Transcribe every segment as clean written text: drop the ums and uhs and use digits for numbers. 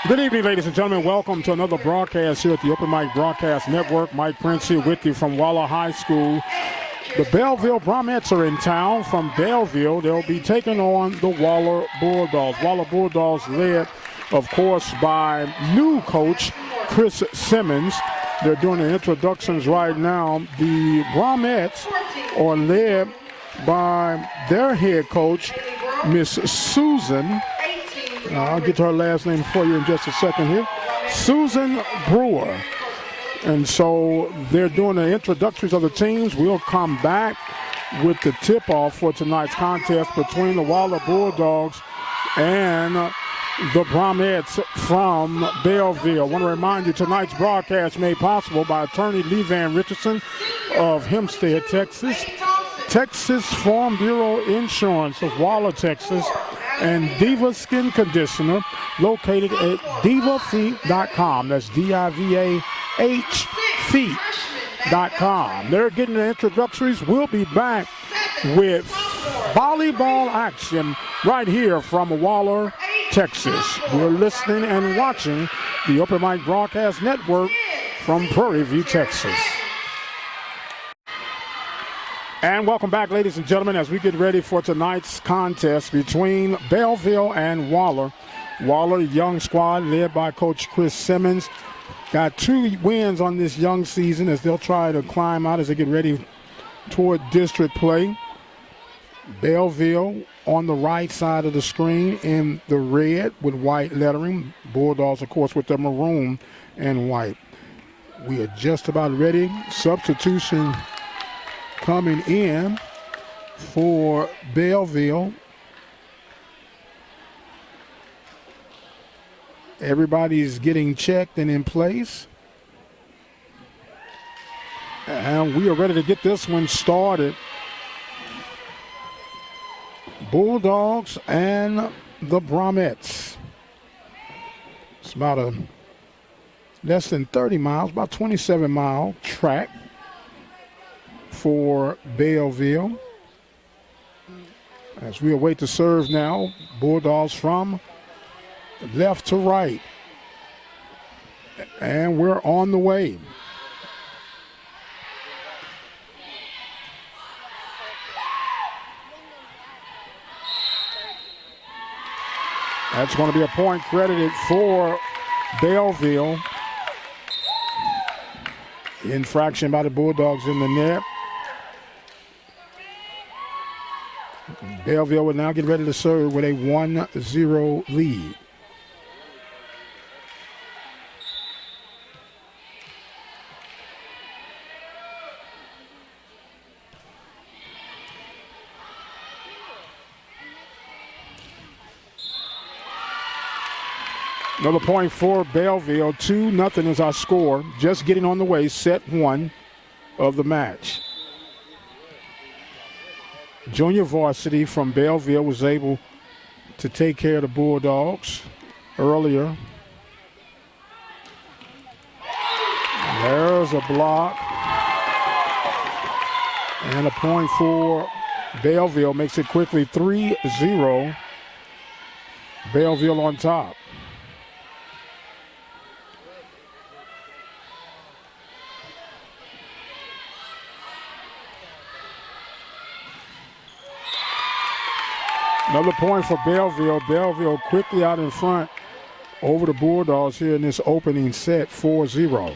Good evening, ladies and gentlemen. Welcome to another broadcast here at the OpenMic Broadcast Network. Mike Prince here with you from Waller High School. The Bellville Brahmas are in town from Belleville. They'll be taking on the Waller Bulldogs. Waller Bulldogs led, of course, by new coach Chris Simmons. They're doing the introductions right now. The Brahmas are led by their head coach, Miss Susan. I'll get to her last name for you in just a second here. Susan Brewer. And so they're doing the introductories of the teams. We'll come back with the tip-off for tonight's contest between the Waller Bulldogs and the Brahmas from Bellville. I want to remind you tonight's broadcast made possible by attorney Levan Richardson of Hempstead, Texas, Texas Farm Bureau Insurance of Waller, Texas, and Diva Skin Conditioner located at divafeet.com. That's D-I-V-A-H feet.com. They're getting the introductories. We'll be back with volleyball action right here from Waller, Texas. We're listening and watching the OpenMic Broadcast Network from Prairie View, Texas. And welcome back, ladies and gentlemen, as we get ready for tonight's contest between Bellville and Waller. Waller, young squad led by Coach Chris Simmons. Got 2 wins on this young season as they'll try to climb out as they get ready toward district play. Bellville on the right side of the screen in the red with white lettering. Bulldogs, of course, with the maroon and white. We are just about ready. Substitution coming in for Bellville. Everybody's getting checked and in place. And we are ready to get this one started. Bulldogs and the Brahmas. It's about a less than 30 miles, about 27-mile track for Bellville. As we await the serve now, Bulldogs from left to right. And we're on the way. That's going to be a point credited for Bellville. Infraction by the Bulldogs in the net. Bellville will now get ready to serve with a 1-0 lead. Another point for Bellville. 2-0 is our score. Just getting on the way, set 1 of the match. Junior varsity from Bellville was able to take care of the Bulldogs earlier. There's a block. And a point for Bellville makes it quickly 3-0. Bellville on top. Another point for Bellville. Bellville quickly out in front over the Bulldogs here in this opening set, 4-0.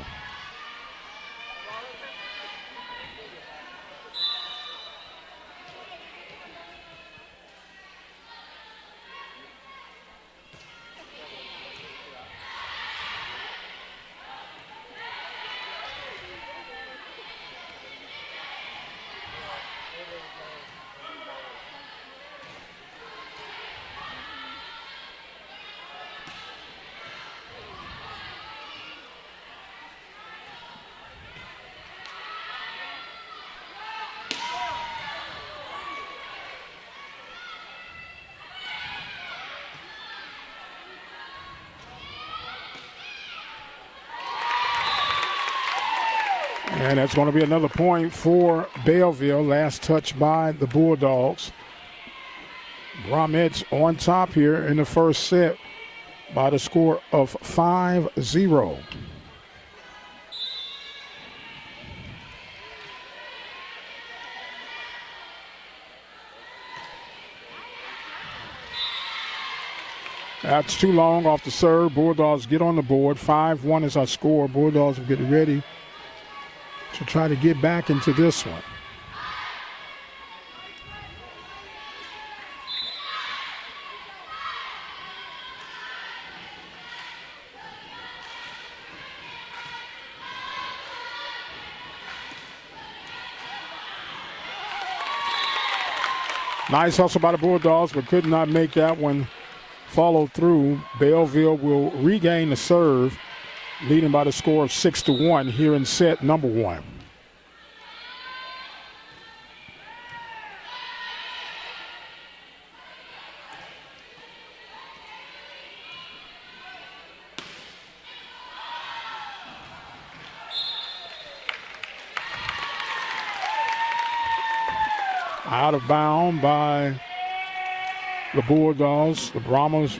And that's going to be another point for Bellville. Last touch by the Bulldogs. Brahmas on top here in the first set. by the score of 5-0. That's too long off the serve. Bulldogs get on the board. 5-1 is our score. Bulldogs will get ready to try to get back into this one. Nice hustle by the Bulldogs, but could not make that one follow through. Bellville will regain the serve, leading by the score of 6-1 here in set number 1. Out of bound by the Bulldogs. The Brahmas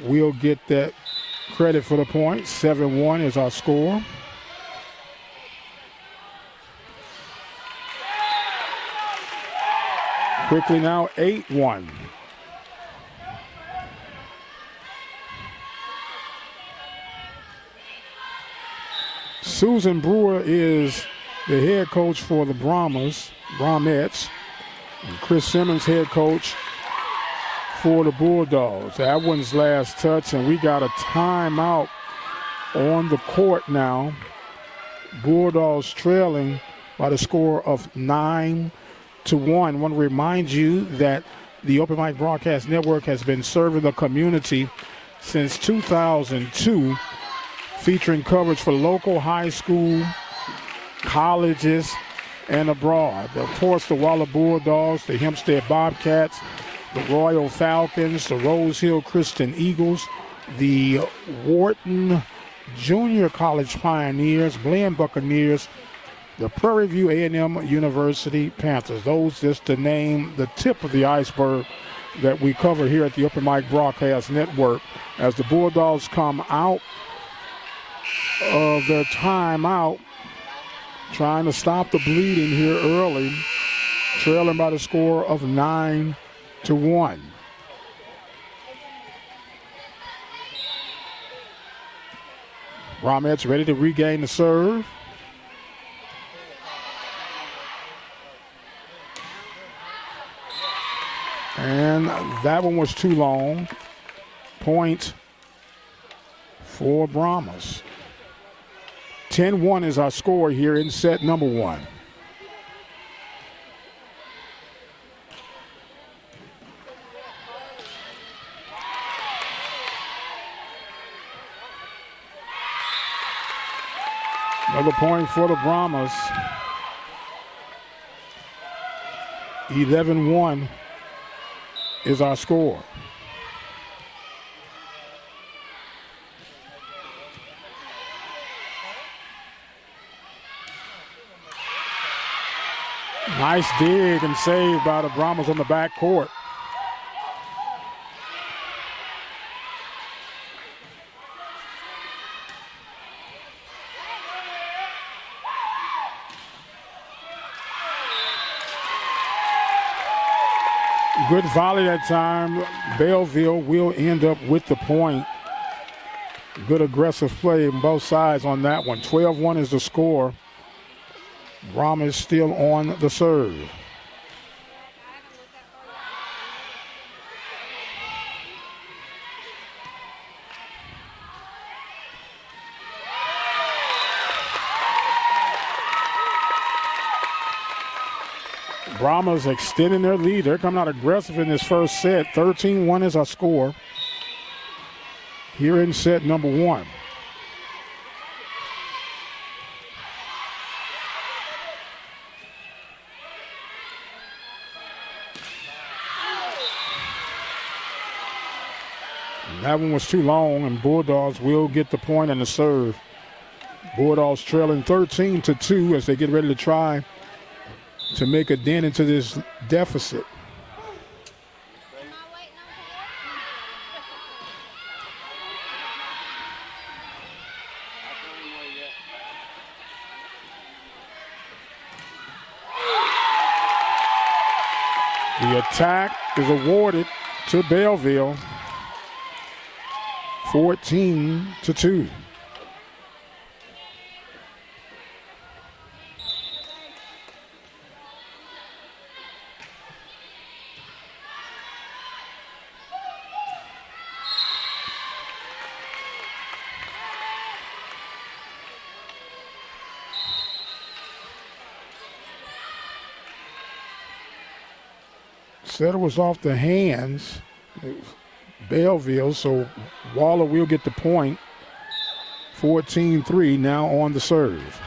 will get that credit for the point. 7-1 is our score. Quickly now, 8-1. Susan Brewer is the head coach for the Brahmas. And Chris Simmons, head coach for the Bulldogs. That one's last touch, and we got a timeout on the court now. Bulldogs trailing by the score of 9-1. I want to remind you that the OpenMic Broadcast Network has been serving the community since 2002, featuring coverage for local high school, colleges, and abroad. Of course, the Waller Bulldogs, the Hempstead Bobcats, the Royal Falcons, the Rose Hill Christian Eagles, the Wharton Junior College Pioneers, Blinn Buccaneers, the Prairie View A&M University Panthers. Those just to name the tip of the iceberg that we cover here at the OpenMic Broadcast Network. As the Bulldogs come out of their timeout, trying to stop the bleeding here early, trailing by the score of 9-1. Brahmas ready to regain the serve. And that one was too long. Point for Brahmas. 10-1 is our score here in set number 1. Another point for the Brahmas. 11-1 is our score. Nice dig and save by the Brahmas on the back court. Good volley that time. Bellville will end up with the point. Good aggressive play on both sides on that one. 12-1 is the score. Brahmas still on the serve. Brahmas extending their lead. They're coming out aggressive in this first set. 13-1 is our score here in set number 1. That one was too long, and Bulldogs will get the point and the serve. Bulldogs trailing 13-2 as they get ready to try to make a dent into this deficit. The attack is awarded to Bellville, 14-2. Said it was off the hands, Bellville, so Waller will get the point. 14-3 now on the serve.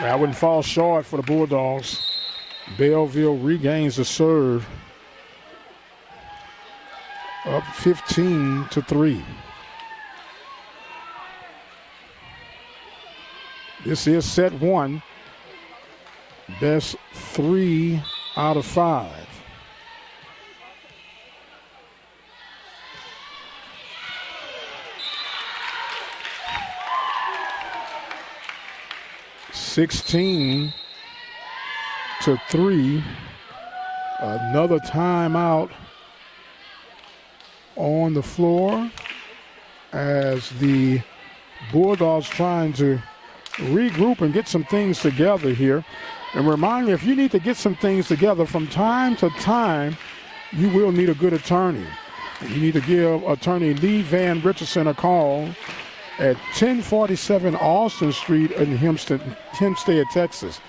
That wouldn't fall short for the Bulldogs. Bellville regains the serve. Up 15-3. This is set one. Best 3 out of 5. (16-3). Another timeout on the floor as the Bulldogs trying to regroup and get some things together here. And remind you, if you need to get some things together from time to time, you will need a good attorney. You need to give attorney Lee Van Richardson a call at 1047 Austin Street in Hempstead, Texas.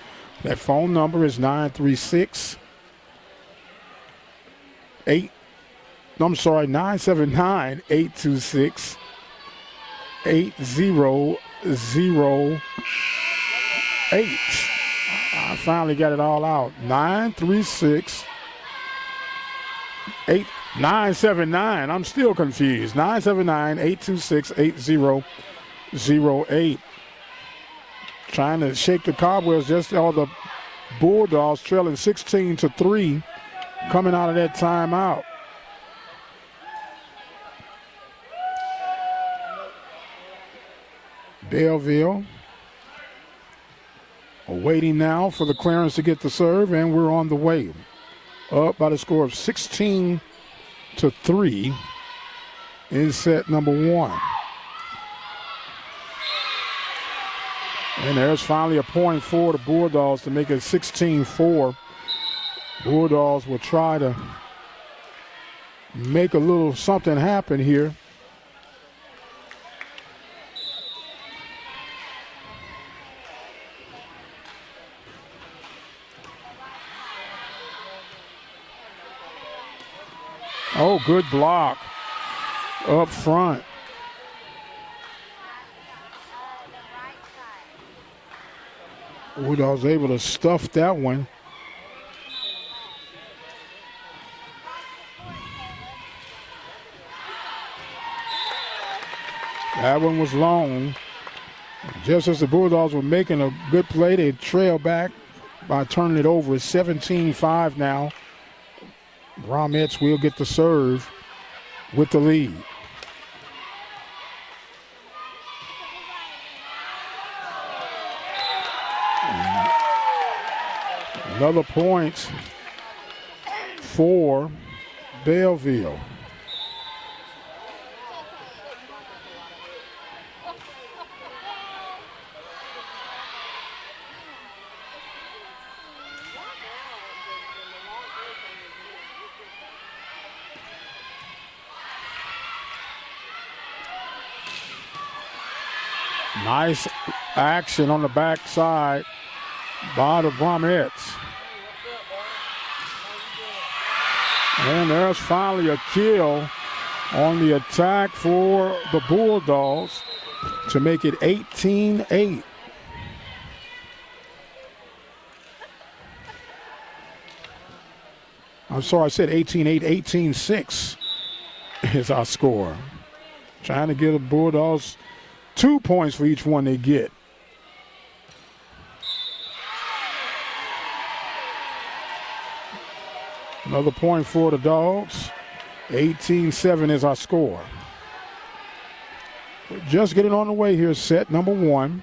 That phone number is 979-826-8008. I finally got it all out. 979. I'm still confused. 979-826-8008. Trying to shake the cobwebs. Just all the Bulldogs trailing 16-3 coming out of that timeout. Bellville waiting now for the clearance to get the serve, and we're on the way. Up by the score of 16-3 in set number one. And there's finally a point for the Bulldogs to make it 16-4. Bulldogs will try to make a little something happen here. Oh, good block up front. Bulldogs able to stuff that one. That one was long. Just as the Bulldogs were making a good play, they trail back by turning it over. It's 17-5 now. Brahmas will get the serve with the lead. Another point for Bellville. Nice action on the backside by the Brahmas. And there's finally a kill on the attack for the Bulldogs to make it 18-8. I'm sorry, I said 18-8, 18-6 is our score. Trying to get the Bulldogs 2 points for each one they get. Another point for the Dogs. 18-7 is our score. We're just getting on the way here, set number 1.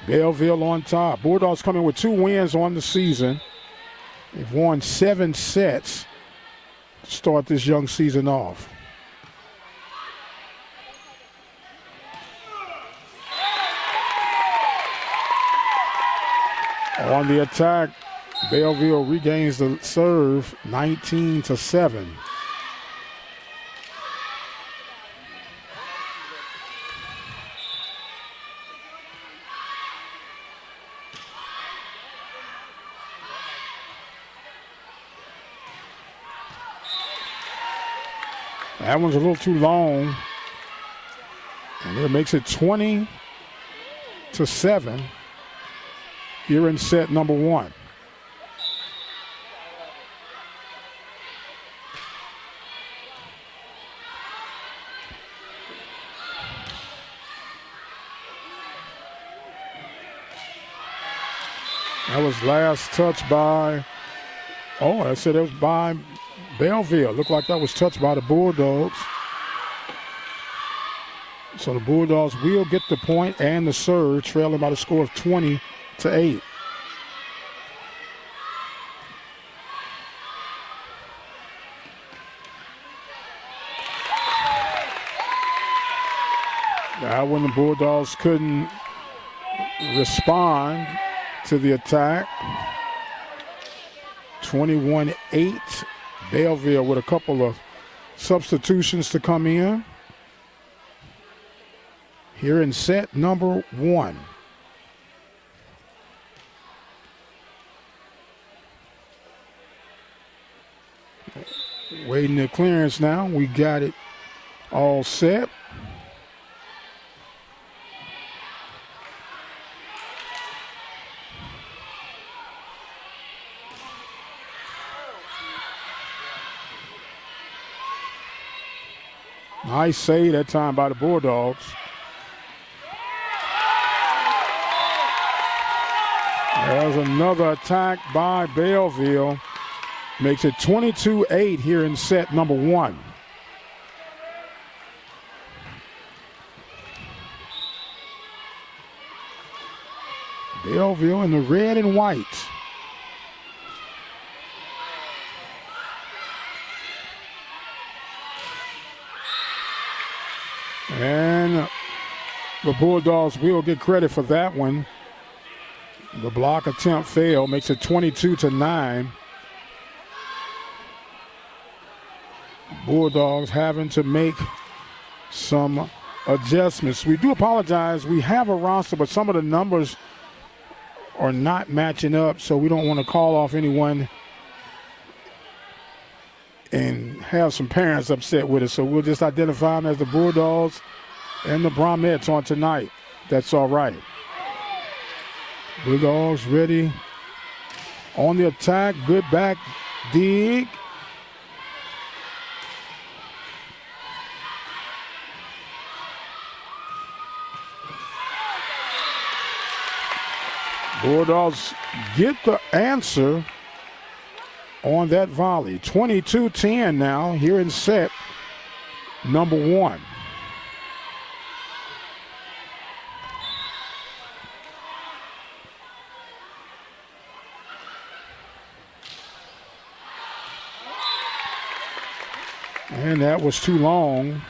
Bellville on top. Bulldogs coming with 2 wins on the season. They've won 7 sets to start this young season off. On the attack, Bellville regains the serve, 19-7. That one's a little too long, and it makes it 20-7 here in set number 1. That was last touch by, I said it was by Bellville. Looked like that was touched by the Bulldogs. So the Bulldogs will get the point and the serve, trailing by the score of 20-8. Now when the Bulldogs couldn't respond to the attack, 21-8. Bellville with a couple of substitutions to come in here in set number 1. Waiting the clearance now. We got it all set. Nice save that time by the Bulldogs. There's another attack by Bellville. Makes it 22-8 here in set number 1. Bellville in the red and white. And the Bulldogs will get credit for that one. The block attempt failed, makes it 22-9. Bulldogs having to make some adjustments. We do apologize. We have a roster, but some of the numbers are not matching up, so we don't want to call off anyone and have some parents upset with us. So we'll just identify them as the Bulldogs and the Brahmas on tonight. That's all right. Bulldogs ready on the attack. Good back dig. Bulldogs get the answer on that volley. 22-10 now here in set number 1. And that was too long.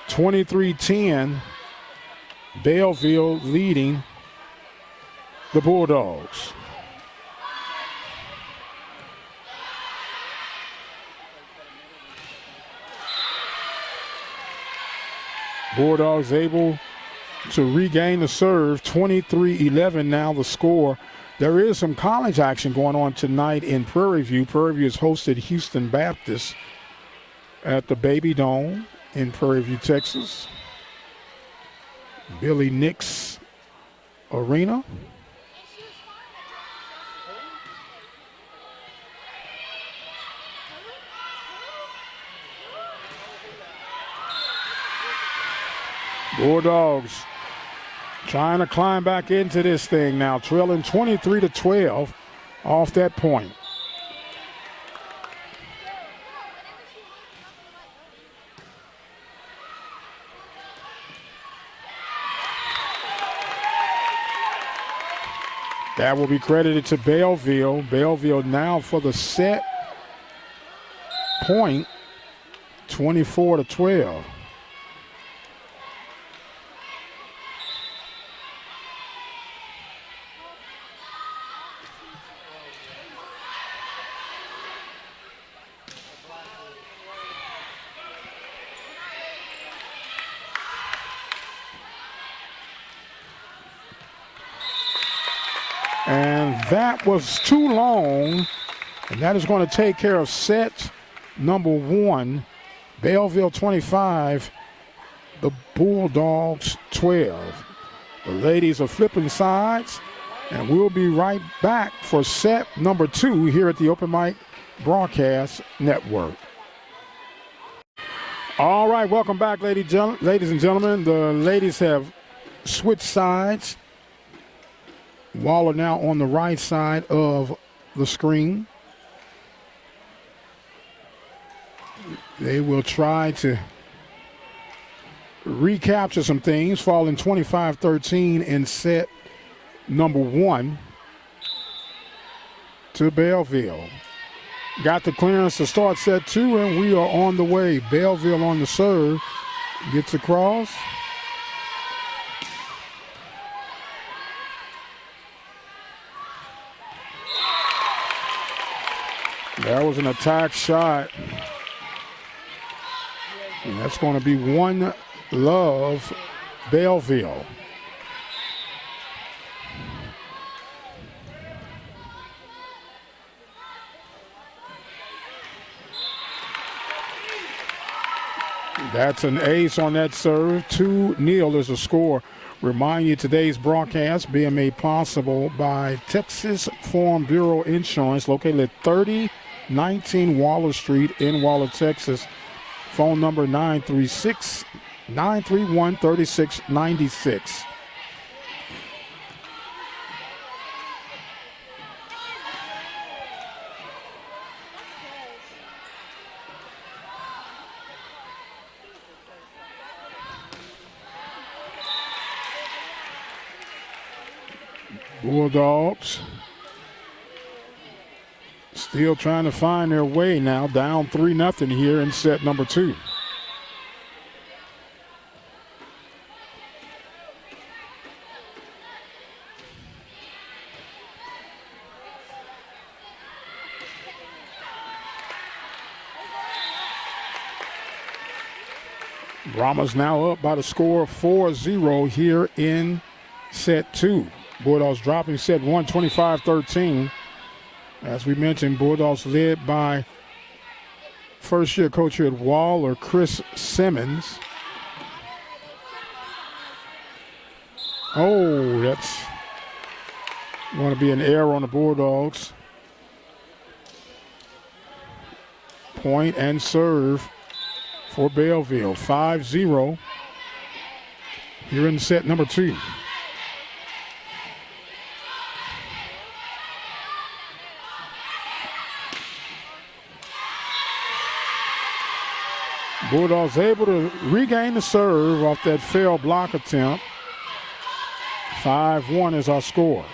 23-10, Bellville leading the Bulldogs. Bulldogs able to regain the serve, 23-11 now the score. There is some college action going on tonight in Prairie View. Prairie View has hosted Houston Baptist at the Baby Dome in Prairie View, Texas. Billy Nix Arena. Bulldogs trying to climb back into this thing now, trailing 23-12 off that point. That will be credited to Bellville. Bellville now for the set point, 24-12. And that was too long, and that is going to take care of set number 1. Bellville 25, the Bulldogs 12. The ladies are flipping sides, and we'll be right back for set number 2 here at the Open Mic Broadcast Network. All right, welcome back, ladies and gentlemen. The ladies have switched sides. Waller now on the right side of the screen. They will try to recapture some things, falling 25-13 in set number 1 to Bellville. Got the clearance to start set 2, and we are on the way. Bellville on the serve, gets across. That was an attack shot. And that's going to be 1 love, Bellville. That's an ace on that serve. 2-0 is the score. Remind you today's broadcast being made possible by Texas Farm Bureau Insurance, located at 3019 Waller Street in Waller, Texas. Phone number 936-931-3696. Bulldogs still trying to find their way now, down 3-0 here in set number 2. Brahmas now up by the score of 4-0 here in set 2. Bulldogs dropping set 1, 25-13. As we mentioned, Bulldogs led by first-year coach here at Waller, Chris Simmons. Oh, that's going to be an error on the Bulldogs. Point and serve for Bellville, 5-0 here in set number 2. Bulldogs able to regain the serve off that failed block attempt. 5-1 is our score.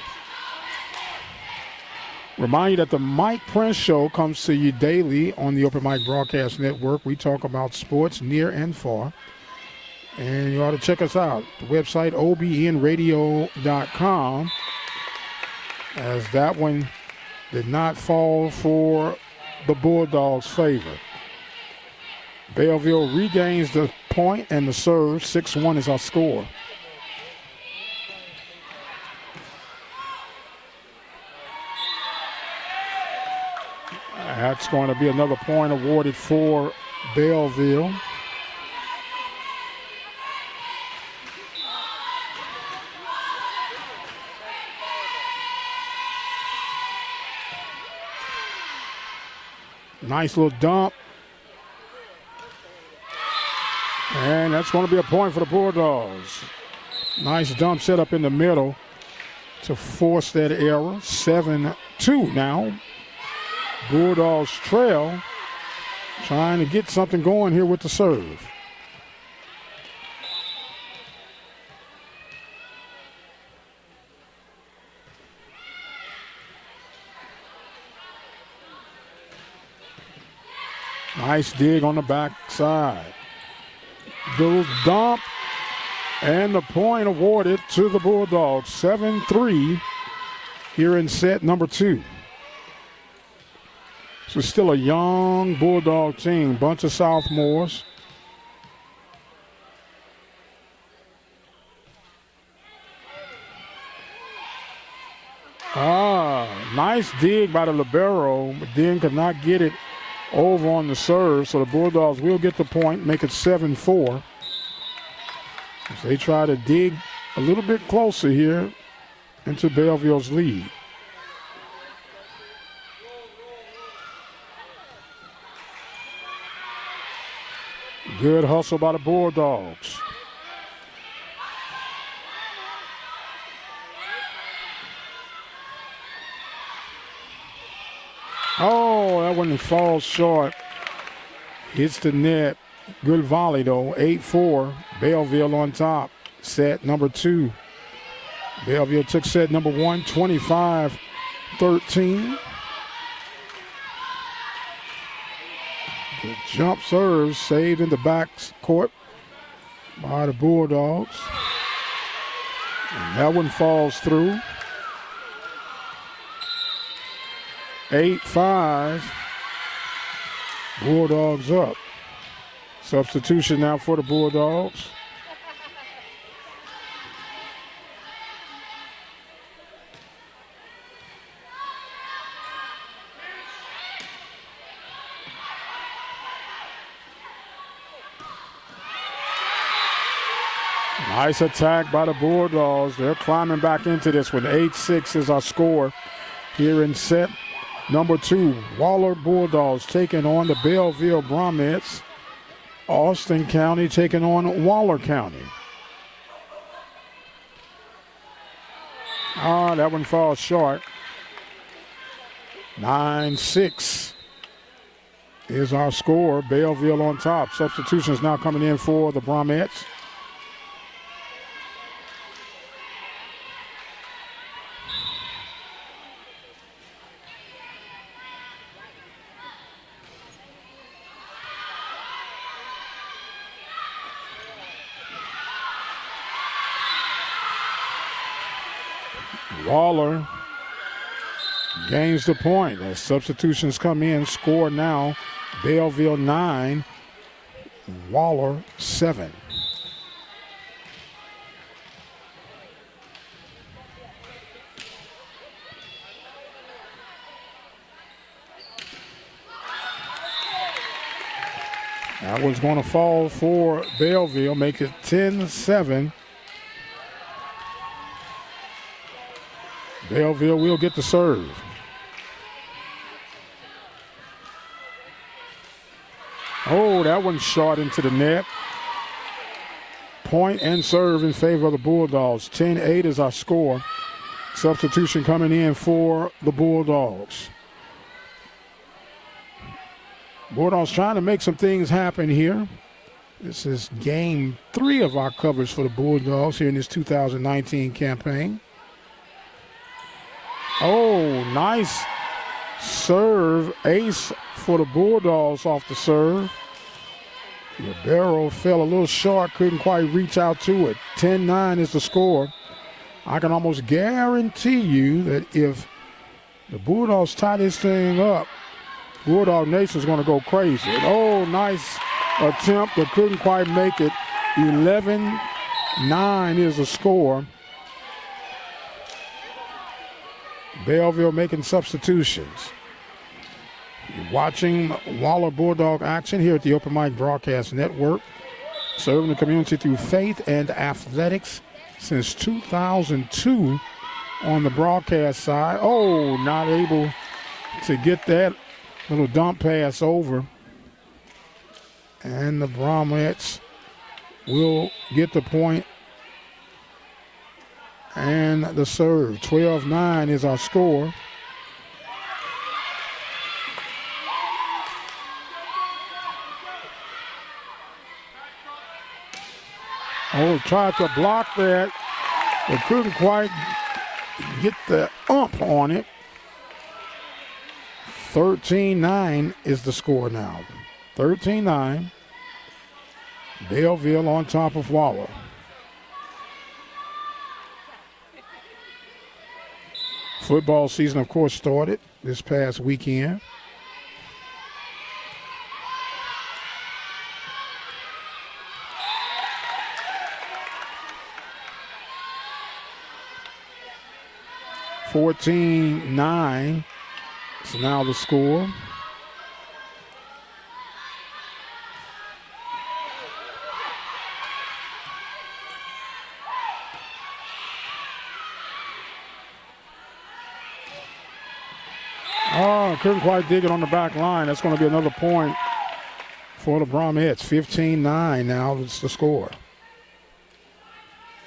Remind you that the Mike Prince Show comes to you daily on the Open Mic Broadcast Network. We talk about sports near and far. And you ought to check us out. The website, obnradio.com. As that one did not fall for the Bulldogs' favor. Bellville regains the point and the serve. 6-1 is our score. That's going to be another point awarded for Bellville. Nice little dump. And that's going to be a point for the Bulldogs. Nice dump set up in the middle to force that error. 7-2 now. Bulldogs trail, trying to get something going here with the serve. Nice dig on the backside. Goes dump, and the point awarded to the Bulldogs. 7-3 here in set number 2. So still a young Bulldog team, bunch of sophomores. Nice dig by the libero, but then could not get it over on the serve. So the Bulldogs will get the point, make it 7-4. As they try to dig a little bit closer here into Belleville's lead. Good hustle by the Bulldogs. Oh, that one falls short. Hits the net. Good volley, though. 8-4. Bellville on top. Set number 2. Belleville took set number 1, 25-13. The jump serve saved in the back court by the Bulldogs. And that one falls through. 8-5. Bulldogs up. Substitution now for the Bulldogs. Nice attack by the Bulldogs. They're climbing back into this one. 8-6 is our score here in set number 2. Waller Bulldogs taking on the Bellville Brahmas. Austin County taking on Waller County. That one falls short. 9-6 is our score. Bellville on top. Substitutions now coming in for the Brahmas. Waller gains the point as substitutions come in. Score now, Bellville 9, Waller 7. That one's going to fall for Belleville, make it 10-7. Belleville will get the serve. Oh, that one's shot into the net. Point and serve in favor of the Bulldogs. 10-8 is our score. Substitution coming in for the Bulldogs. Bulldogs trying to make some things happen here. This is game 3 of our coverage for the Bulldogs here in this 2019 campaign. Oh, nice serve. Ace for the Bulldogs off the serve. The barrel fell a little short, couldn't quite reach out to it. 10-9 is the score. I can almost guarantee you that if the Bulldogs tie this thing up, Bulldog Nation's going to go crazy. Oh, nice attempt, but couldn't quite make it. 11-9 is the score. Belleville making substitutions. You're watching Waller Bulldog action here at the OpenMic Broadcast Network, serving the community through faith and athletics since 2002 on the broadcast side. Oh, not able to get that little dump pass over. And the Brahmas will get the point and the serve. 12-9 is our score. Oh, tried to block that, but couldn't quite get the ump on it. 13-9 is the score now. 13-9. Bellville on top of Waller. Football season, of course, started this past weekend. $14-9 is now the score. Oh, couldn't quite dig it on the back line. That's going to be another point for the Brahmas. 15-9 now is the score.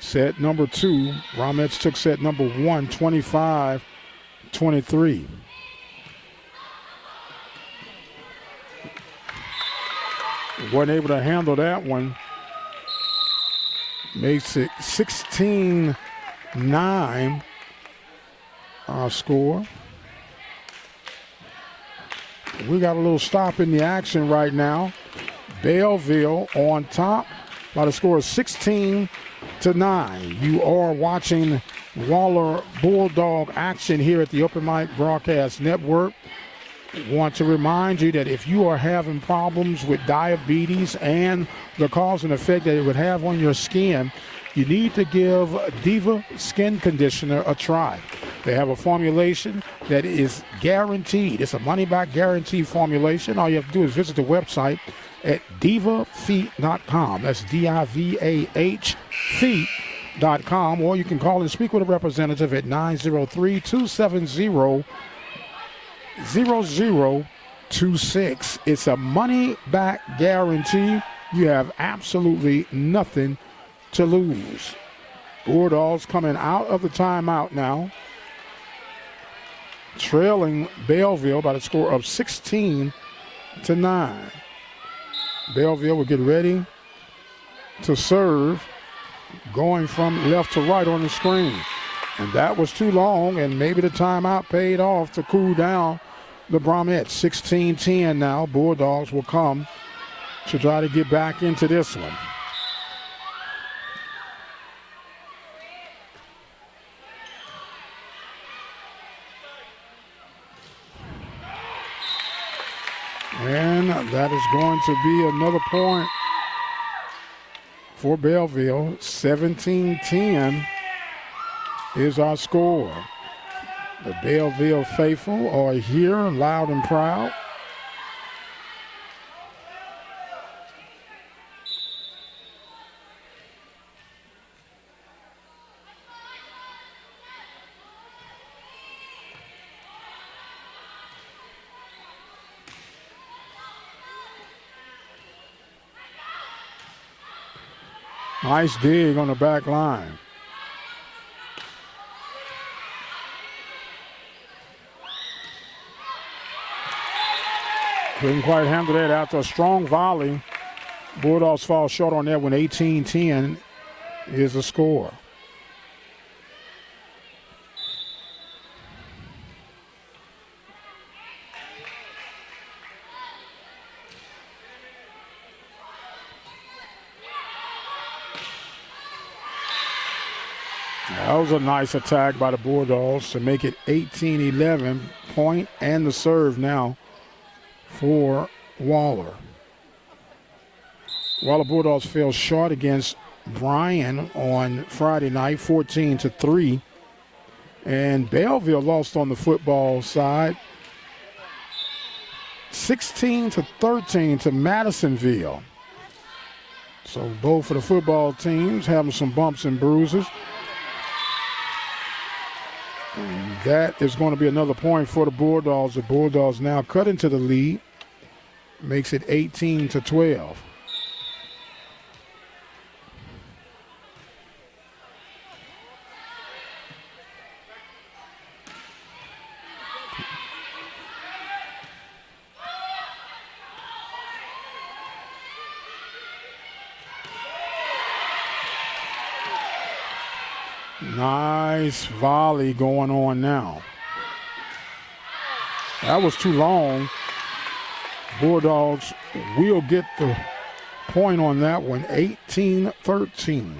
Set number 2. Brahmas took set number 1, 25-23. Wasn't able to handle that one. Makes it 16-9 our score. We got a little stop in the action right now. Bellville on top by the score of 16-9. You are watching Waller Bulldog action here at the OpenMic Broadcast Network. Want to remind you that if you are having problems with diabetes and the cause and effect that it would have on your skin, you need to give Diva Skin Conditioner a try. They have a formulation that is guaranteed. It's a money-back guarantee formulation. All you have to do is visit the website at divafeet.com. That's D-I-V-A-H feet.com. Or you can call and speak with a representative at 903-270-0026. It's a money-back guarantee. You have absolutely nothing to lose. Bulldogs coming out of the timeout now, trailing Bellville by the score of 16-9. Bellville will get ready to serve, going from left to right on the screen. And that was too long, and maybe the timeout paid off to cool down the Brahmas. 16-10 now. Bulldogs will come to try to get back into this one. And that is going to be another point for Bellville. 17-10 is our score. The Bellville faithful are here, loud and proud. Nice dig on the back line. Couldn't quite handle that after a strong volley. Bulldogs fall short on that one. 18-10 is the score. That was a nice attack by the Bulldogs to make it 18-11 point, and the serve now for Waller. Waller Bulldogs fell short against Bryan on Friday night, 14-3. And Bellville lost on the football side, 16-13 to Madisonville. So both of the football teams having some bumps and bruises. And that is going to be another point for the Bulldogs. The Bulldogs now cut into the lead. Makes it 18-12. Nice volley going on now. That was too long. Bulldogs will get the point on that one, 18-13.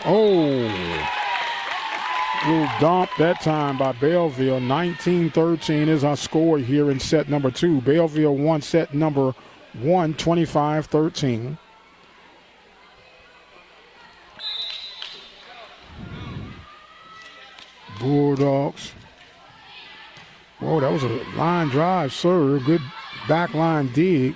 Oh, little dump that time by Bellville. 19-13 is our score here in set number 2. Bellville won set number 1, 25-13. Bulldogs. Whoa, that was a line drive serve. Good back line dig.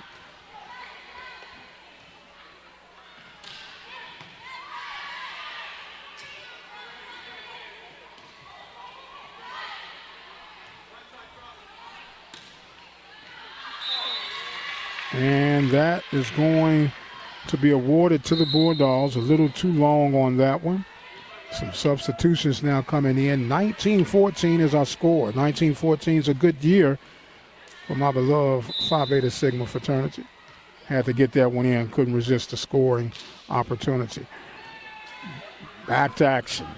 And that is going to be awarded to the Bulldogs. A little too long on that one. Some substitutions now coming in. 19-14 is our score. 19-14 is a good year for my beloved Phi Beta Sigma fraternity. Had to get that one in. Couldn't resist the scoring opportunity. Back to action.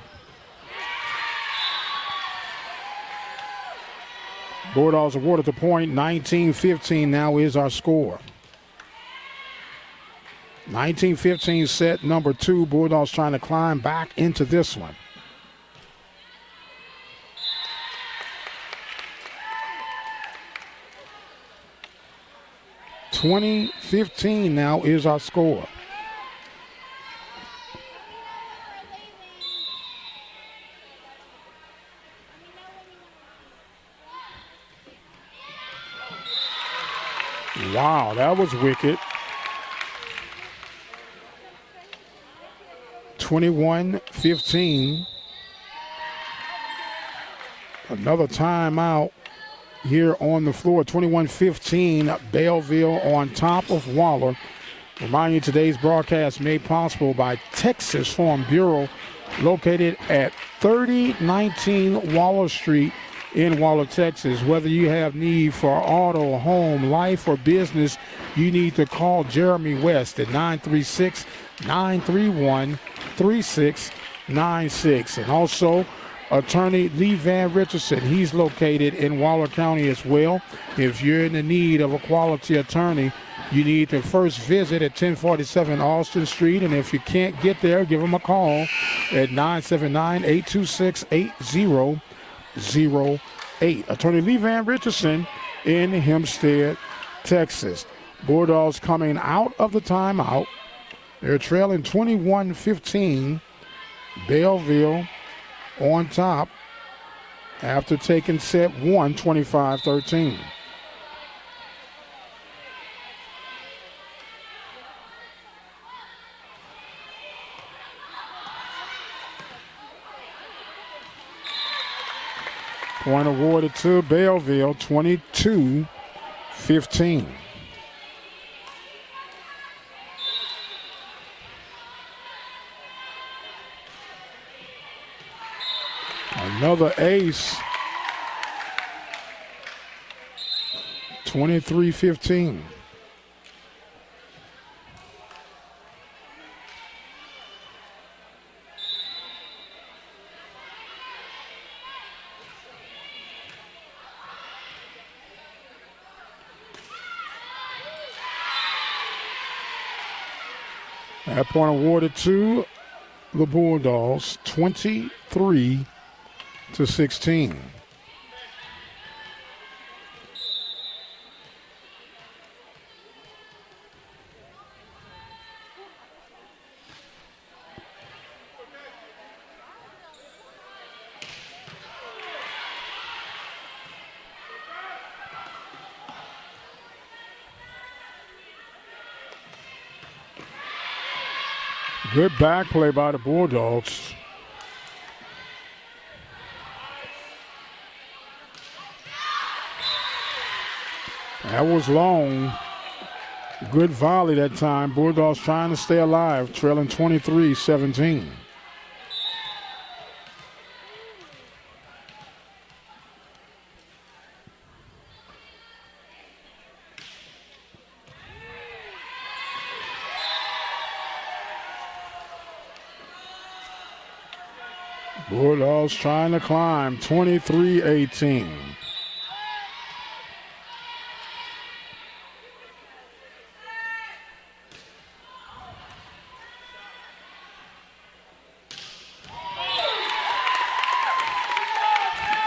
Bulldogs awarded the point. 19-15 now is our score. 19-15 set number 2. Bulldogs trying to climb back into this one. (20-15) now is our score. Wow, that was wicked. 21-15. Another timeout here on the floor. 21-15, Bellville on top of Waller. Remind you, today's broadcast made possible by Texas Farm Bureau, located at 3019 Waller Street in Waller, Texas. Whether you have need for auto, home, life, or business, you need to call Jeremy West at 936-931-3696. And also, attorney Lee Van Richardson. He's located in Waller County as well. If you're in the need of a quality attorney, you need to first visit at 1047 Austin Street. And if you can't get there, give him a call at 979-826-8008. Attorney Lee Van Richardson in Hempstead, Texas. Bulldogs coming out of the timeout. They're trailing 21-15. Bellville on top after taking set 1, 25-13. Point awarded to Bellville, 22-15. Another ace, 23-15. That point awarded to the Bulldogs, 23-16. Good back play by the Bulldogs. That was long. Good volley that time. Bulldogs trying to stay alive, trailing 23-17. Bulldogs trying to climb, 23-18.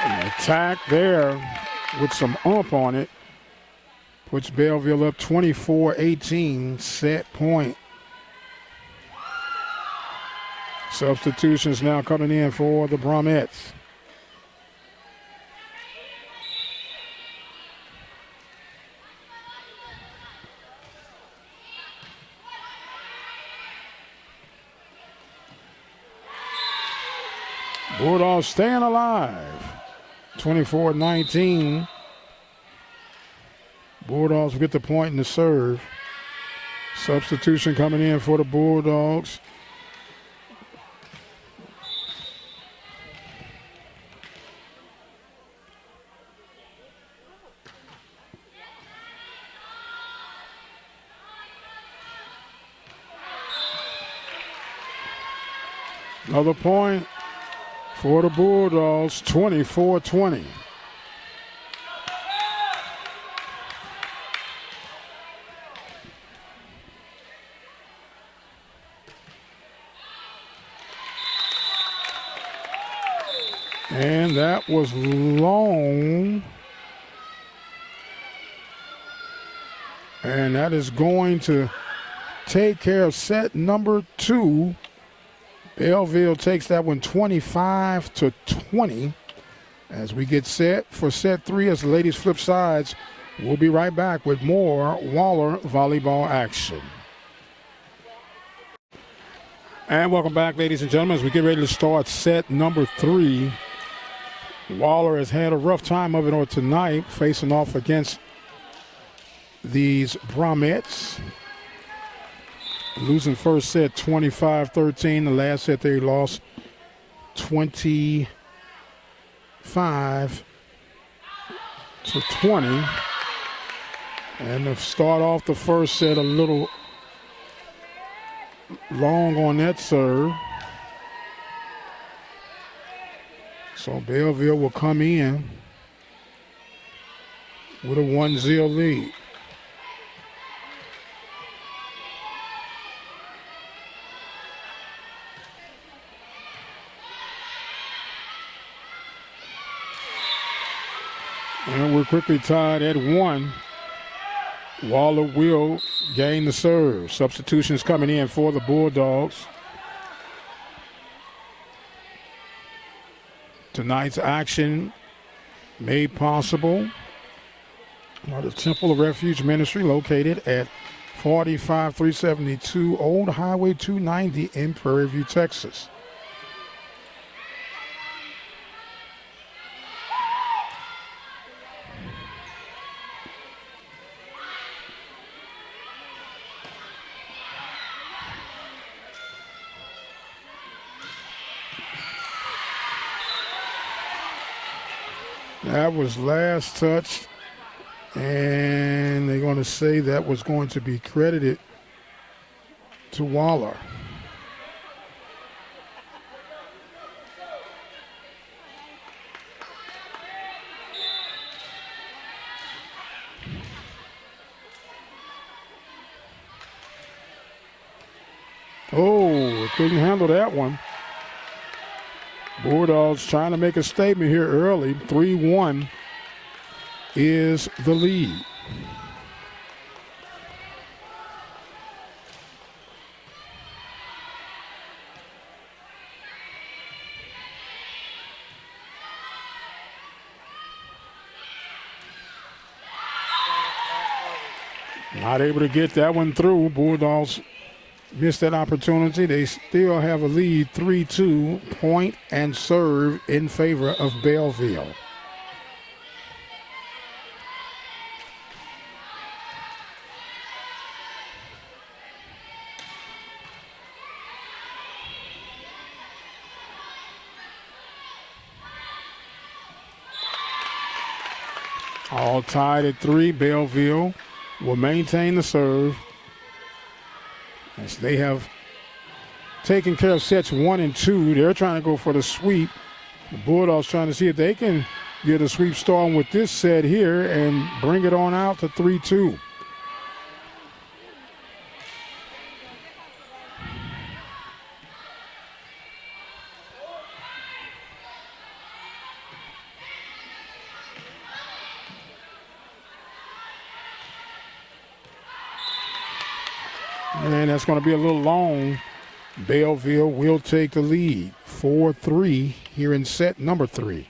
An attack there with some oomph on it puts Bellville up 24-18, set point. Substitutions now coming in for the Brahmas. Bulldogs staying alive. 24-19. Bulldogs get the point in the serve. Substitution coming in for the Bulldogs. Another point for the Bulldogs, 24-20. And that was long. And that is going to take care of set number 2. Bellville takes that one 25-20 as we get set for set 3 as the ladies flip sides. We'll be right back with more Waller volleyball action. And welcome back, ladies and gentlemen, as we get ready to start set number 3. Waller has had a rough time of it tonight, facing off against these Brahmas. Losing first set 25-13. The last set they lost 25-20. And to start off the first set a little long on that serve. So Bellville will come in with a 1-0 lead. And we're quickly tied at 1. Waller will gain the serve. Substitutions coming in for the Bulldogs. Tonight's action made possible by the Temple of Refuge Ministry located at 45372 Old Highway 290 in Prairie View, Texas. That was last touch, and they're going to say that was going to be credited to Waller. Oh, couldn't handle that one. Bulldogs trying to make a statement here early. 3-1 is the lead. Not able to get that one through. Bulldogs missed that opportunity. They still have a lead, 3-2, point and serve in favor of Bellville. All tied at 3. Bellville will maintain the serve as they have taking care of sets 1 and 2. They're trying to go for the sweep. The Bulldogs trying to see if they can get a sweep starting with this set here and bring it on out to 3-2. And that's going to be a little long. Bellville will take the lead, 4-3 here in set number 3.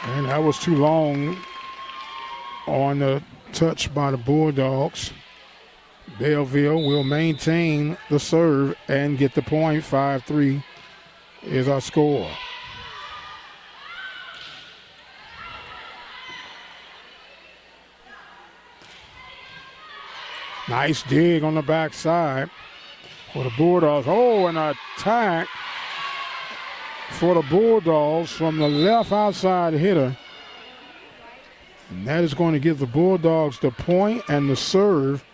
And that was too long on the touch by the Bulldogs. Bellville will maintain the serve and get the point. 5-3 is our score. Nice dig on the backside for the Bulldogs. Oh, an attack for the Bulldogs from the left outside hitter. And that is going to give the Bulldogs the point and the serve.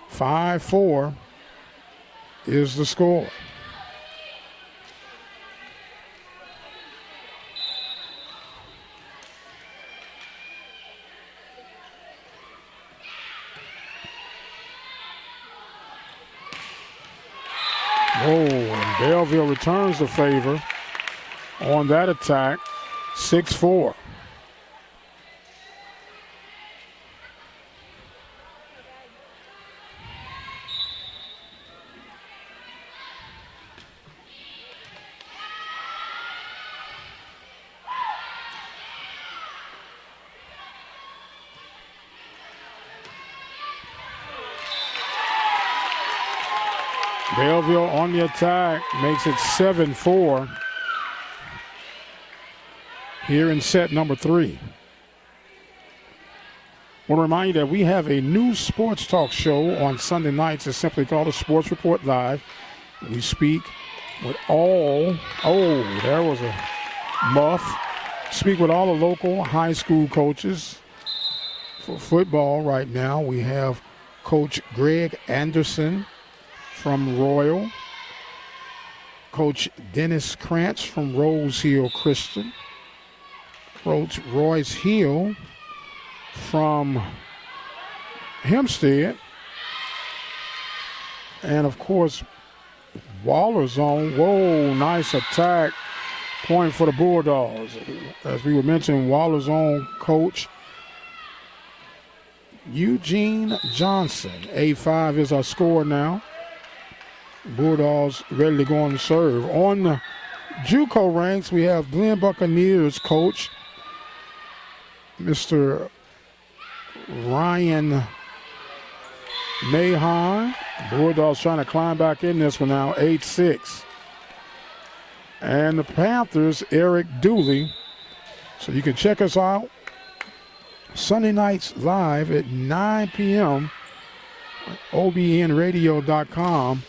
5-4 is the score. Oh, and Bellville returns the favor on that attack, 6-4. Bellville on the attack makes it 7-4 here in set number 3. I want to remind you that we have a new sports talk show on Sunday nights. It's simply called the Sports Report Live. We speak with all, there was a muff. Speak with all the local high school coaches for football right now. We have Coach Greg Anderson from Royal, Coach Dennis Krantz from Rose Hill Christian, Coach Royce Hill from Hempstead, and of course Waller Zone. Whoa, nice attack. Point for the Bulldogs. As we were mentioning, Waller Zone coach Eugene Johnson. 8-5 is our score now. Bulldogs ready to go on the serve. On the JUCO ranks, we have Blinn Buccaneers coach Mr. Ryan Mahon. Bulldogs trying to climb back in this one now, 8-6. And the Panthers, Eric Dooley. So you can check us out Sunday nights live at 9 p.m. at obnradio.com.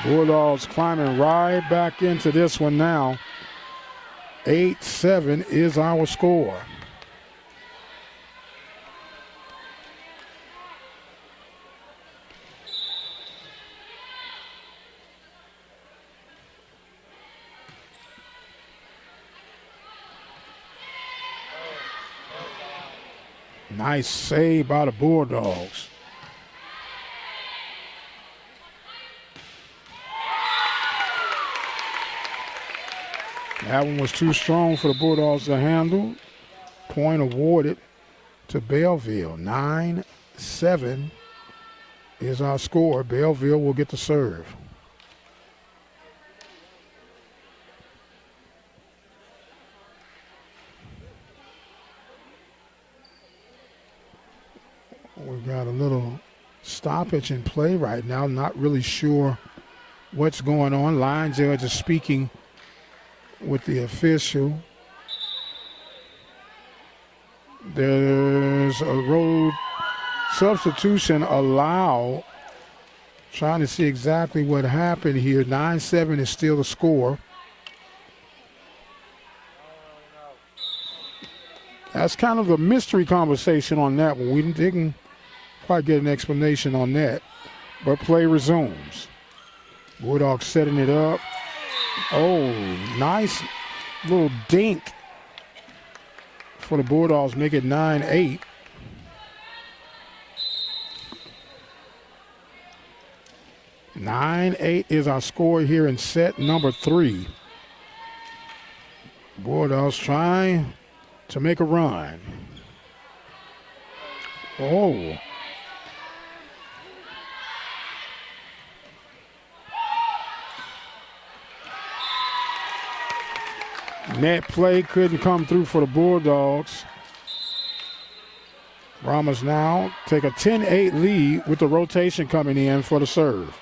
Bulldogs climbing right back into this one now. 8-7 is our score. Nice save by the Bulldogs. That one was too strong for the Bulldogs to handle. Point awarded to Bellville. 9-7 is our score. Bellville will get the serve. We've got a little stoppage in play right now. Not really sure what's going on. Line judge is speaking with the official. There's a road substitution allowed. Trying to see exactly what happened here. 9-7 is still the score. That's kind of a mystery conversation on that one. We didn't quite get an explanation on that. But play resumes. Bulldogs setting it up. Oh, nice little dink for the Bulldogs. Make it 9-8. Is our score here in set number 3. Bulldogs trying to make a run. Oh. Net play couldn't come through for the Bulldogs. Brahmas now take a 10-8 lead with the rotation coming in for the serve.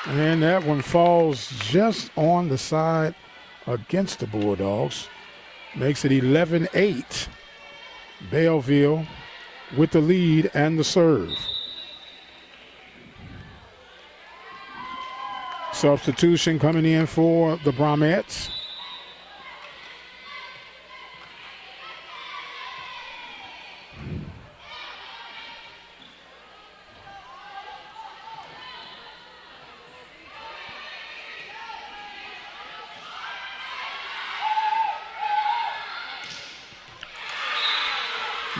And that one falls just on the side against the Bulldogs. Makes it 11-8. Bellville with the lead and the serve. Substitution coming in for the Brahmas.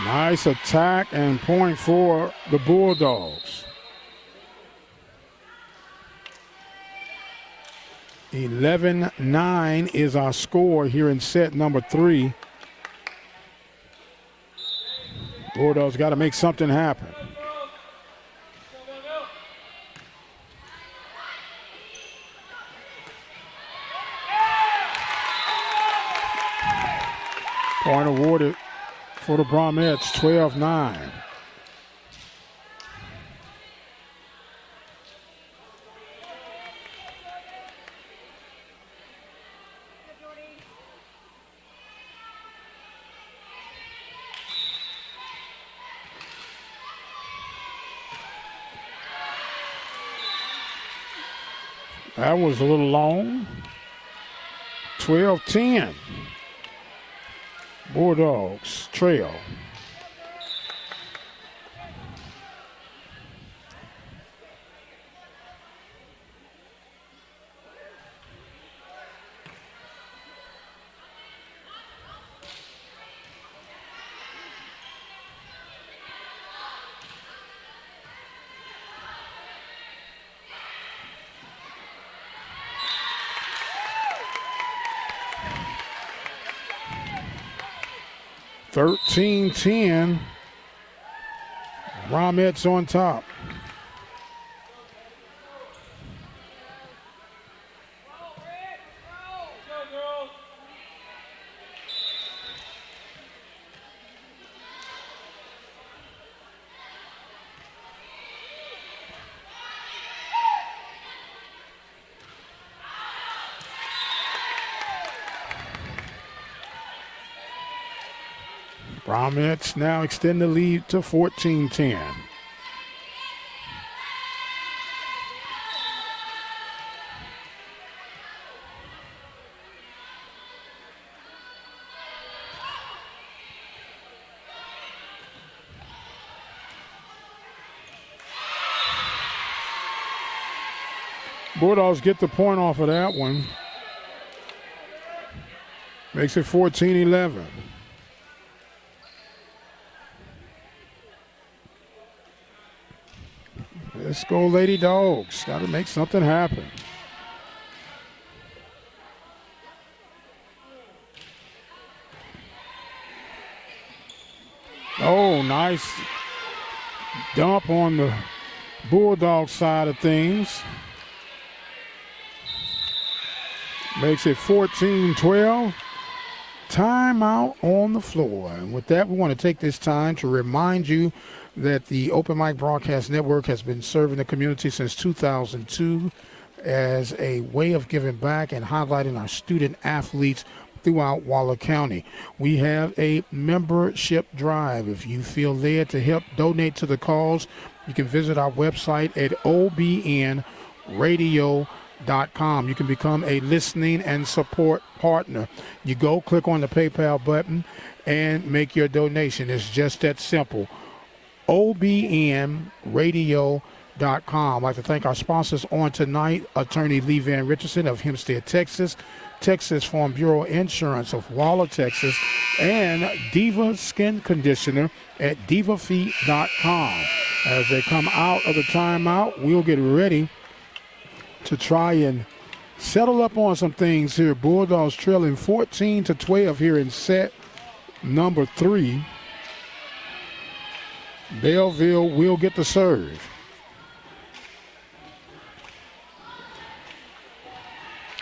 Nice attack and point for the Bulldogs. 11-9 is our score here in set number 3. Bulldogs got to make something happen. Point awarded for the Brahmas, 12-9. That was a little long. 12-10. Bulldogs trail. (13-10). Brahmas on top. Brahmas now extend the lead to 14-10. Bulldogs get the point off of that one. Makes it 14-11. Let's go, Lady Dogs. Got to make something happen. Oh, nice dump on the Bulldog side of things. Makes it 14-12. timeout on the floor. And with that, we want to take this time to remind you that the Open Mic Broadcast Network has been serving the community since 2002 as a way of giving back and highlighting our student athletes throughout Waller County. We have a membership drive. If you feel led to help donate to the cause, you can visit our website at obnradio.com. You can become a listening and support partner. You go, click on the PayPal button, and make your donation. It's just that simple. obnradio.com. I'd like to thank our sponsors on tonight, Attorney Lee Van Richardson of Hempstead, Texas, Texas Farm Bureau Insurance of Waller, Texas, and Diva Skin Conditioner at divafeet.com. As they come out of the timeout, we'll get ready to try and settle up on some things here. Bulldogs trailing 14-12 here in set number 3. Bellville will get the serve.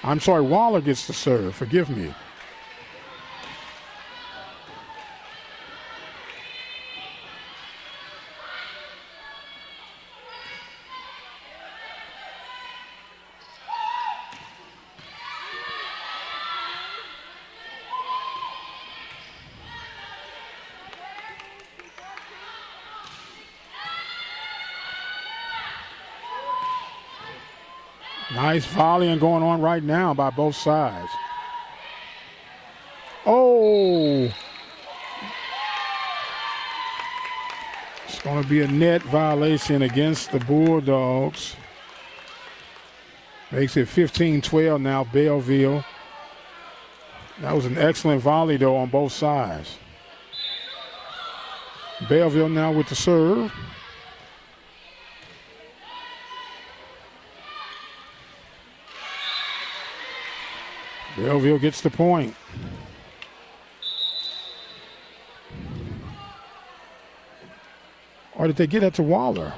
I'm sorry, Waller gets the serve. Forgive me. Nice volleying going on right now by both sides. Oh! It's going to be a net violation against the Bulldogs. Makes it 15-12 now, Bellville. That was an excellent volley, though, on both sides. Bellville now with the serve. Bellville gets the point. Or did they get that to Waller?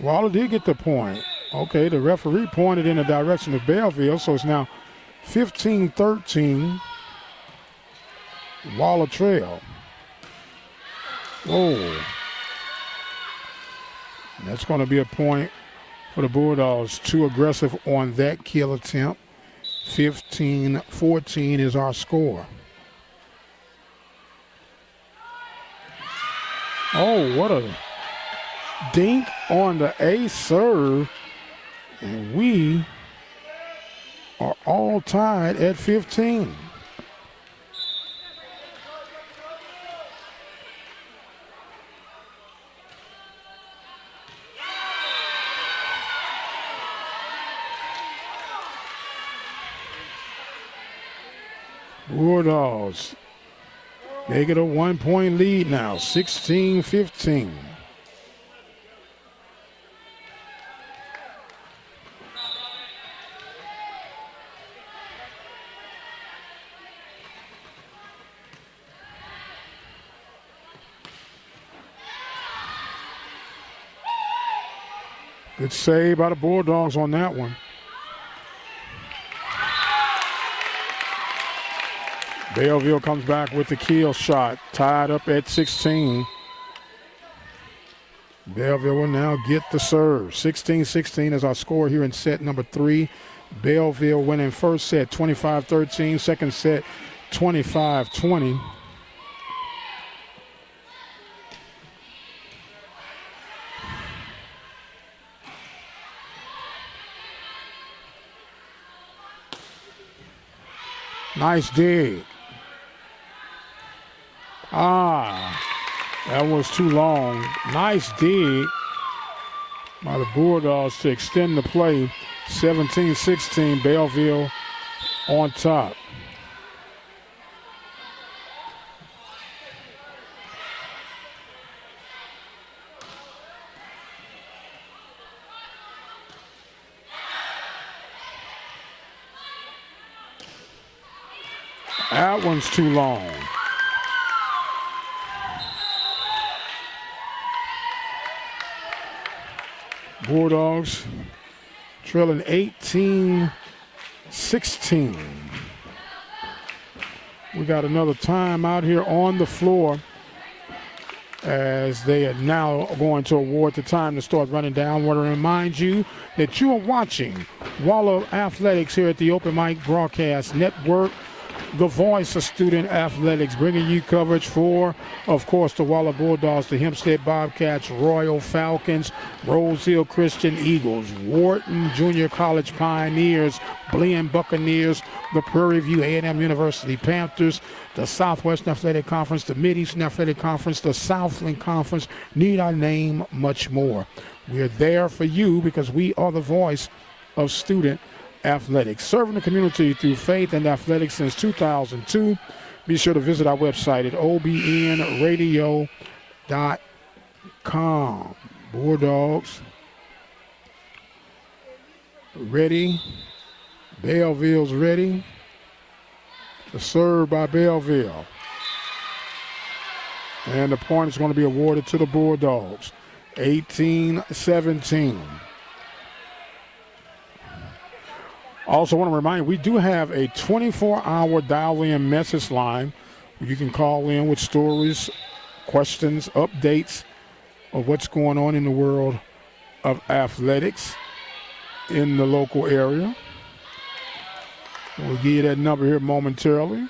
Waller did get the point. Okay, the referee pointed in the direction of Bellville, so it's now 15-13. Waller trail. Whoa. That's going to be a point for the Bulldogs. Too aggressive on that kill attempt. 15-14 is our score. Oh, what a dink on the ace serve. And we are all tied at 15. Bulldogs, they get a 1-point lead now, 16-15. Good save by the Bulldogs on that one. Bellville comes back with the kill shot, tied up at 16. Bellville will now get the serve. 16-16 is our score here in set number 3. Bellville winning first set 25-13, second set 25-20. Nice dig. That was too long. Nice dig by the Bulldogs to extend the play. 17-16, Bellville on top. That one's too long. Bulldogs trailing 18-16. We got another time out here on the floor as they are now going to award the time to start running down. I want to remind you that you are watching Waller Athletics here at the Open Mic Broadcast Network, the voice of student athletics, bringing you coverage for, of course, the Waller Bulldogs, the Hempstead Bobcats, Royal Falcons, Rose Hill Christian Eagles, Wharton Junior College Pioneers, Blinn Buccaneers, the Prairie View A&M University Panthers, the Southwestern Athletic Conference, the Mideastern Athletic Conference, the Southland Conference, need I name much more. We are there for you because we are the voice of student athletics, serving the community through faith and athletics since 2002. Be sure to visit our website at obnradio.com. Bulldogs ready. Bellville's ready. The serve by Bellville. And the point is going to be awarded to the Bulldogs. 18-17. Also want to remind you, we do have a 24-hour dial-in message line where you can call in with stories, questions, updates of what's going on in the world of athletics in the local area. We'll give you that number here momentarily.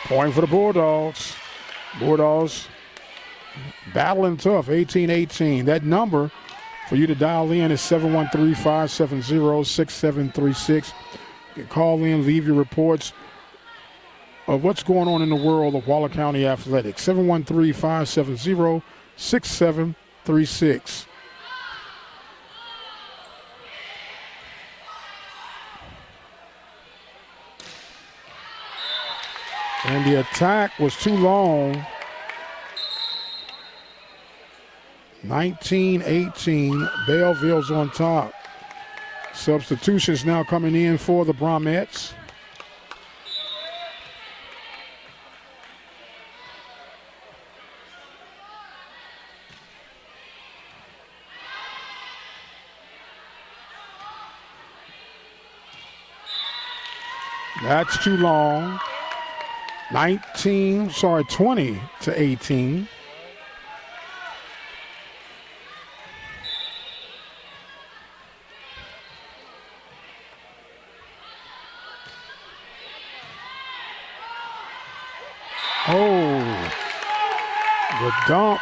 Point for the Bulldogs. Bulldogs battling tough, 18-18. That number for you to dial in is 713-570-6736. You can call in, leave your reports of what's going on in the world of Waller County athletics. 713-570-6736. And the attack was too long. 19-18, Bellville's on top. Substitutions now coming in for the Brahmas. That's too long. 20-18. Oh, the dump,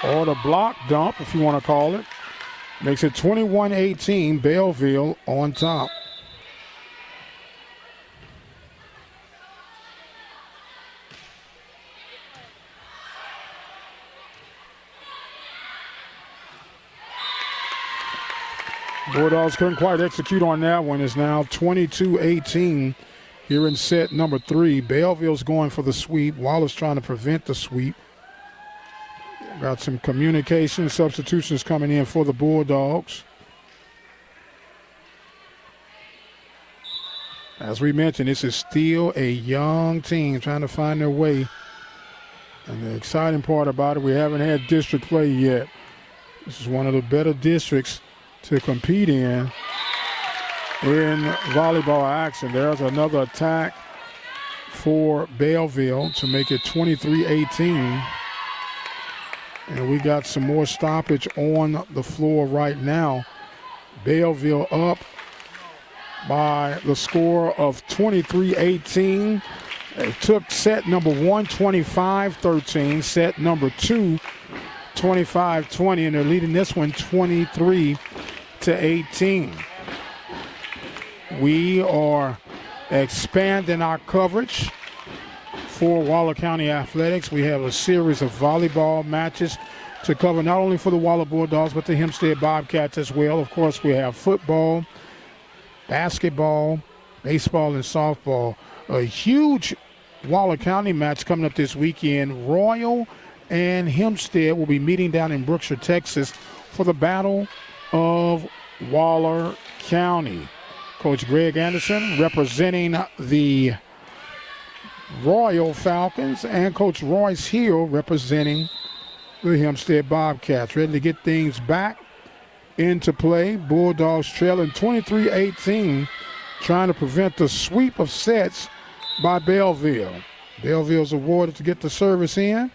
or the block dump, if you want to call it, makes it 21-18, Bellville on top. Bulldogs couldn't quite execute on that one. It's now 22-18 here in set number 3. Bellville's going for the sweep. Waller's trying to prevent the sweep. Got some communication substitutions coming in for the Bulldogs. As we mentioned, this is still a young team trying to find their way. And the exciting part about it, we haven't had district play yet. This is one of the better districts to compete in volleyball action. There's another attack for Bellville to make it 23-18. And we got some more stoppage on the floor right now. Bellville up by the score of 23-18. It took set number 1, 25-13. Set number 2, 25-20. And they're leading this one 23-18. We are expanding our coverage for Waller County Athletics. We have a series of volleyball matches to cover, not only for the Waller Bulldogs, but the Hempstead Bobcats as well. Of course, we have football, basketball, baseball, and softball. A huge Waller County match coming up this weekend. Royal and Hempstead will be meeting down in Brookshire, Texas for the Battle of Waller County. Coach Greg Anderson representing the Royal Falcons, and Coach Royce Hill representing the Hempstead Bobcats. Ready to get things back into play. Bulldogs trailing 23-18 trying to prevent the sweep of sets by Bellville. Belleville's awarded to get the service in.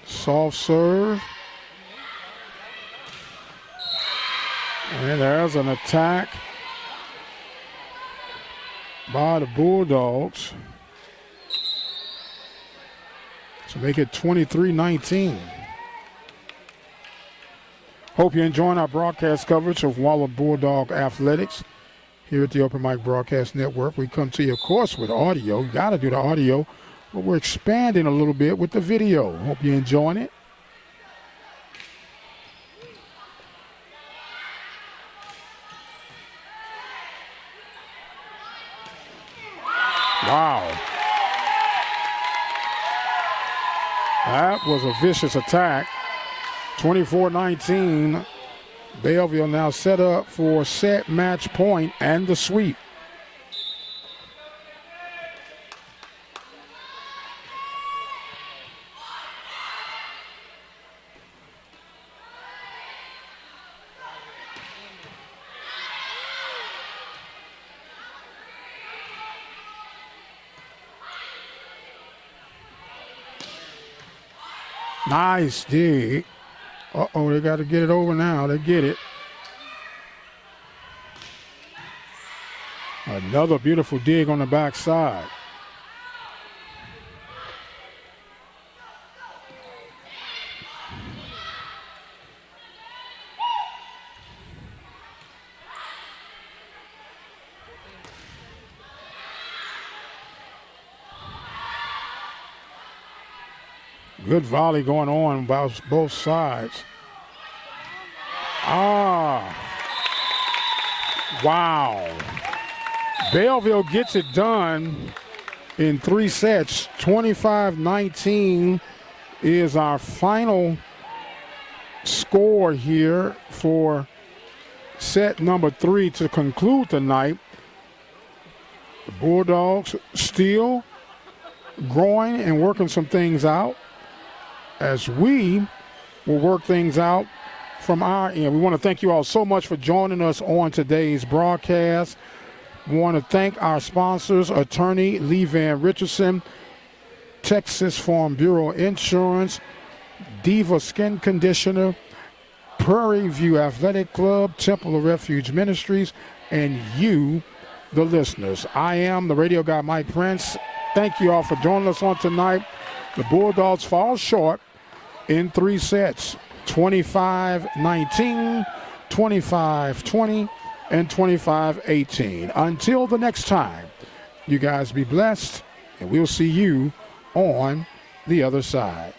Soft serve. And there's an attack by the Bulldogs to make it 23-19. Hope you're enjoying our broadcast coverage of Waller Bulldog Athletics here at the Open Mic Broadcast Network. We come to you, of course, with audio. You got to do the audio, but we're expanding a little bit with the video. Hope you're enjoying it. Wow. That was a vicious attack. 24-19. Bellville now set up for set, match point, and the sweep. Nice dig. Uh-oh, they got to get it over now. They get it. Another beautiful dig on the backside. Good volley going on by both sides. Wow. Bellville gets it done in 3 sets. 25-19 is our final score here for set number 3 to conclude tonight. The Bulldogs still growing and working some things out, as we will work things out from our end. We want to thank you all so much for joining us on today's broadcast. We want to thank our sponsors, Attorney Lee Van Richardson, Texas Farm Bureau Insurance, Diva Skin Conditioner, Prairie View Athletic Club, Temple of Refuge Ministries, and you, the listeners. I am the radio guy, Mike Prince. Thank you all for joining us on tonight. The Bulldogs fall short in 3 sets, 25-19, 25-20, and 25-18. Until the next time, you guys be blessed, and we'll see you on the other side.